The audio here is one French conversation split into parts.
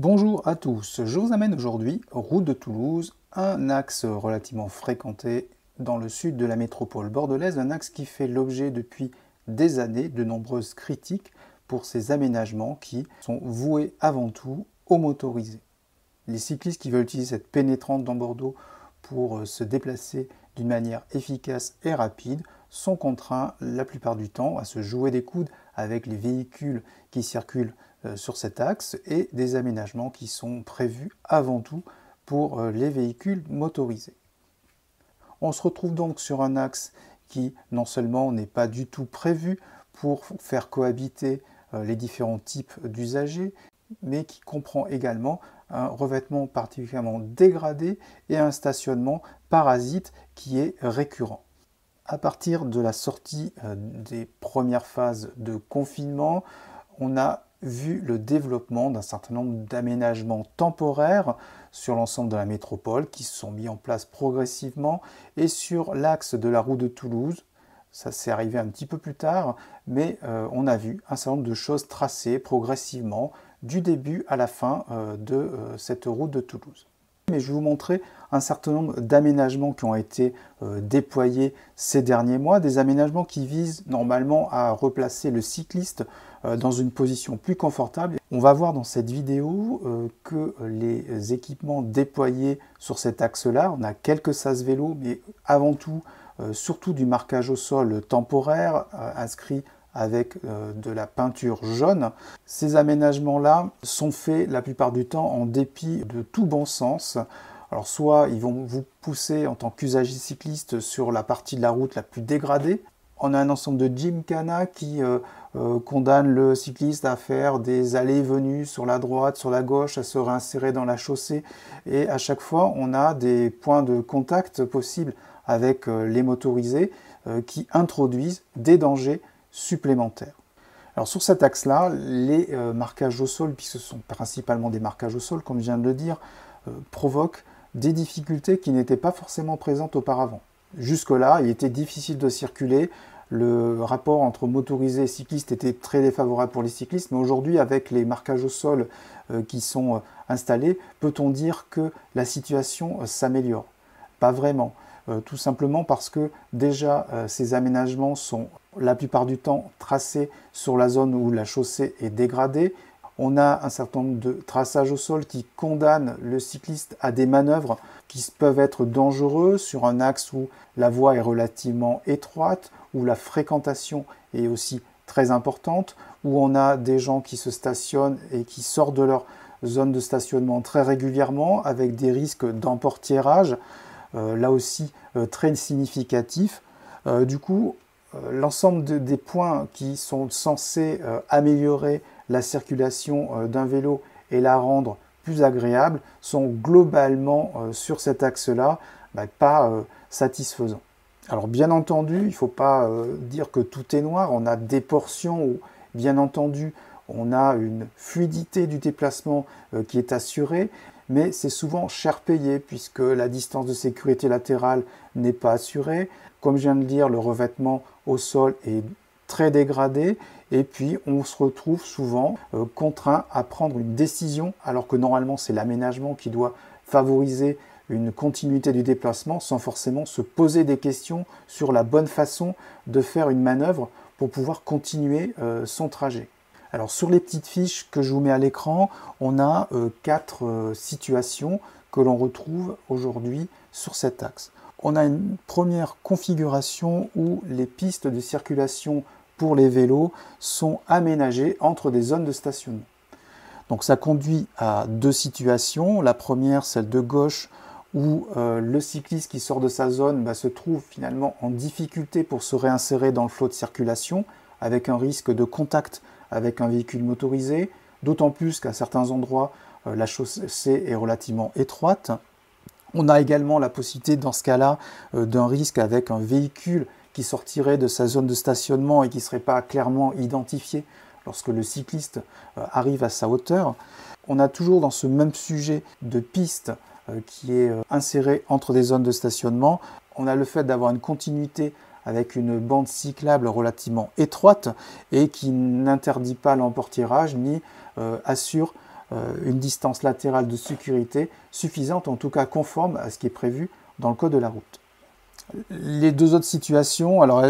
Bonjour à tous, je vous amène aujourd'hui route de Toulouse, un axe relativement fréquenté dans le sud de la métropole bordelaise, un axe qui fait l'objet depuis des années de nombreuses critiques pour ses aménagements qui sont voués avant tout aux motorisés. Les cyclistes qui veulent utiliser cette pénétrante dans Bordeaux pour se déplacer d'une manière efficace et rapide sont contraints la plupart du temps à se jouer des coudes avec les véhicules qui circulent sur cet axe et des aménagements qui sont prévus avant tout pour les véhicules motorisés. On se retrouve donc sur un axe qui non seulement n'est pas du tout prévu pour faire cohabiter les différents types d'usagers, mais qui comprend également un revêtement particulièrement dégradé et un stationnement parasite qui est récurrent. À partir de la sortie des premières phases de confinement, on a vu le développement d'un certain nombre d'aménagements temporaires sur l'ensemble de la métropole qui se sont mis en place progressivement et sur l'axe de la route de Toulouse. Ça s'est arrivé un petit peu plus tard, mais on a vu un certain nombre de choses tracées progressivement du début à la fin de cette route de Toulouse. Mais je vais vous montrer un certain nombre d'aménagements qui ont été déployés ces derniers mois, des aménagements qui visent normalement à replacer le cycliste dans une position plus confortable. On va voir dans cette vidéo que les équipements déployés sur cet axe-là, on a quelques sas vélos, mais avant tout, surtout du marquage au sol temporaire inscrit avec de la peinture jaune. Ces aménagements-là sont faits la plupart du temps en dépit de tout bon sens. Alors soit ils vont vous pousser en tant qu'usager cycliste sur la partie de la route la plus dégradée. On a un ensemble de gymkhana qui condamne le cycliste à faire des allées et venues sur la droite, sur la gauche, à se réinsérer dans la chaussée. Et à chaque fois, on a des points de contact possibles avec les motorisés qui introduisent des dangers supplémentaires. Alors sur cet axe-là, les marquages au sol, puisque ce sont principalement des marquages au sol, comme je viens de le dire, provoquent des difficultés qui n'étaient pas forcément présentes auparavant. Jusque-là, il était difficile de circuler, le rapport entre motorisés et cyclistes était très défavorable pour les cyclistes, mais aujourd'hui, avec les marquages au sol qui sont installés, peut-on dire que la situation s'améliore? Pas vraiment. Tout simplement parce que déjà ces aménagements sont la plupart du temps tracés sur la zone où la chaussée est dégradée. On a un certain nombre de traçages au sol qui condamnent le cycliste à des manœuvres qui peuvent être dangereuses sur un axe où la voie est relativement étroite, où la fréquentation est aussi très importante, où on a des gens qui se stationnent et qui sortent de leur zone de stationnement très régulièrement avec des risques d'emportiérage. Là aussi très significatif. Du coup, l'ensemble des points qui sont censés améliorer la circulation d'un vélo et la rendre plus agréable sont globalement sur cet axe-là pas satisfaisants. Alors bien entendu, il ne faut pas dire que tout est noir, on a des portions où bien entendu on a une fluidité du déplacement qui est assurée, mais c'est souvent cher payé puisque la distance de sécurité latérale n'est pas assurée. Comme je viens de le dire, le revêtement au sol est très dégradé et puis on se retrouve souvent contraint à prendre une décision alors que normalement c'est l'aménagement qui doit favoriser une continuité du déplacement sans forcément se poser des questions sur la bonne façon de faire une manœuvre pour pouvoir continuer son trajet. Alors sur les petites fiches que je vous mets à l'écran, on a 4 situations que l'on retrouve aujourd'hui sur cet axe. On a une première configuration où les pistes de circulation pour les vélos sont aménagées entre des zones de stationnement. Donc ça conduit à 2 situations. La première, celle de gauche, où le cycliste qui sort de sa zone se trouve finalement en difficulté pour se réinsérer dans le flot de circulation, avec un risque de contact avec un véhicule motorisé, d'autant plus qu'à certains endroits, la chaussée est relativement étroite. On a également la possibilité, dans ce cas-là, d'un risque avec un véhicule qui sortirait de sa zone de stationnement et qui ne serait pas clairement identifié lorsque le cycliste arrive à sa hauteur. On a toujours dans ce même sujet de piste qui est inséré entre des zones de stationnement, on a le fait d'avoir une continuité avec une bande cyclable relativement étroite et qui n'interdit pas l'emportiérage ni assure une distance latérale de sécurité suffisante, en tout cas conforme à ce qui est prévu dans le code de la route. Les deux autres situations, alors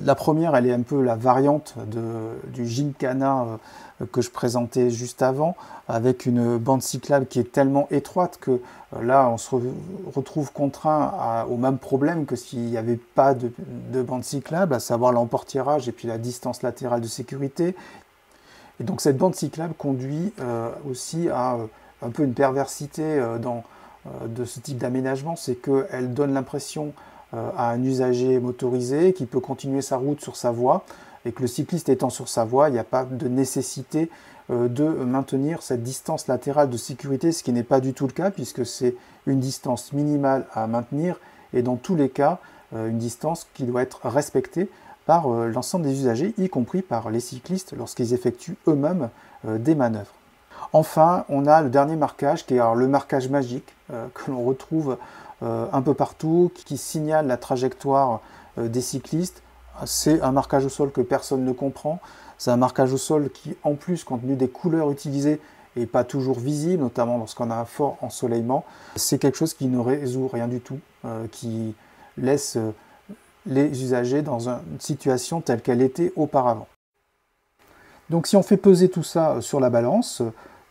la première, elle est un peu la variante du Gymkhana que je présentais juste avant, avec une bande cyclable qui est tellement étroite que là, on se retrouve contraint au même problème que s'il n'y avait pas de bande cyclable, à savoir l'emportiérage et puis la distance latérale de sécurité. Et donc cette bande cyclable conduit aussi à un peu une perversité de ce type d'aménagement, c'est qu'elle donne l'impression à un usager motorisé qui peut continuer sa route sur sa voie et que le cycliste étant sur sa voie, il n'y a pas de nécessité de maintenir cette distance latérale de sécurité, ce qui n'est pas du tout le cas puisque c'est une distance minimale à maintenir et dans tous les cas une distance qui doit être respectée par l'ensemble des usagers, y compris par les cyclistes lorsqu'ils effectuent eux-mêmes des manœuvres. Enfin, on a le dernier marquage qui est le marquage magique que l'on retrouve un peu partout, qui signale la trajectoire des cyclistes. C'est un marquage au sol que personne ne comprend. C'est un marquage au sol qui, en plus, compte tenu des couleurs utilisées, n'est pas toujours visible, notamment lorsqu'on a un fort ensoleillement. C'est quelque chose qui ne résout rien du tout, qui laisse les usagers dans une situation telle qu'elle était auparavant. Donc si on fait peser tout ça sur la balance,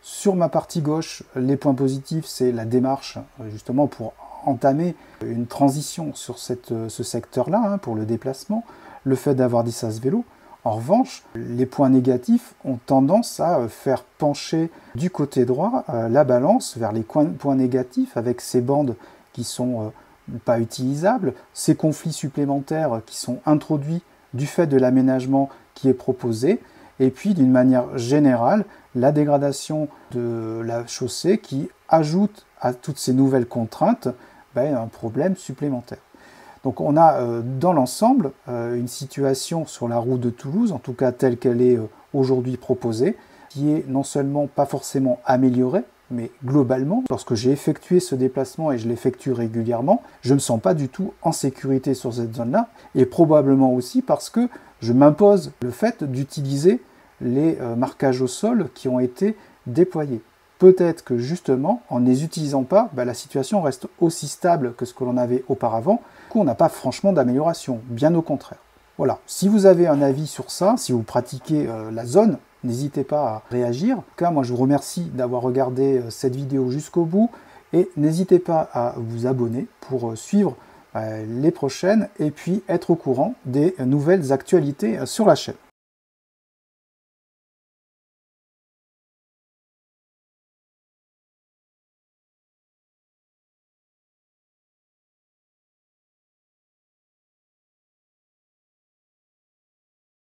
sur ma partie gauche, les points positifs, c'est la démarche justement pour entamer une transition sur ce secteur-là pour le déplacement, le fait d'avoir des sas vélo. En revanche, les points négatifs ont tendance à faire pencher du côté droit la balance vers les points négatifs avec ces bandes qui sont pas utilisables, ces conflits supplémentaires qui sont introduits du fait de l'aménagement qui est proposé, et puis d'une manière générale, la dégradation de la chaussée qui ajoute à toutes ces nouvelles contraintes un problème supplémentaire. Donc on a dans l'ensemble une situation sur la route de Toulouse, en tout cas telle qu'elle est aujourd'hui proposée, qui est non seulement pas forcément améliorée, mais globalement, lorsque j'ai effectué ce déplacement et je l'effectue régulièrement, je ne me sens pas du tout en sécurité sur cette zone-là, et probablement aussi parce que je m'impose le fait d'utiliser les marquages au sol qui ont été déployés. Peut-être que justement, en ne les utilisant pas, la situation reste aussi stable que ce que l'on avait auparavant, qu'on n'a pas franchement d'amélioration, bien au contraire. Voilà, si vous avez un avis sur ça, si vous pratiquez la zone, n'hésitez pas à réagir. En tout cas, moi je vous remercie d'avoir regardé cette vidéo jusqu'au bout et n'hésitez pas à vous abonner pour suivre les prochaines et puis être au courant des nouvelles actualités sur la chaîne.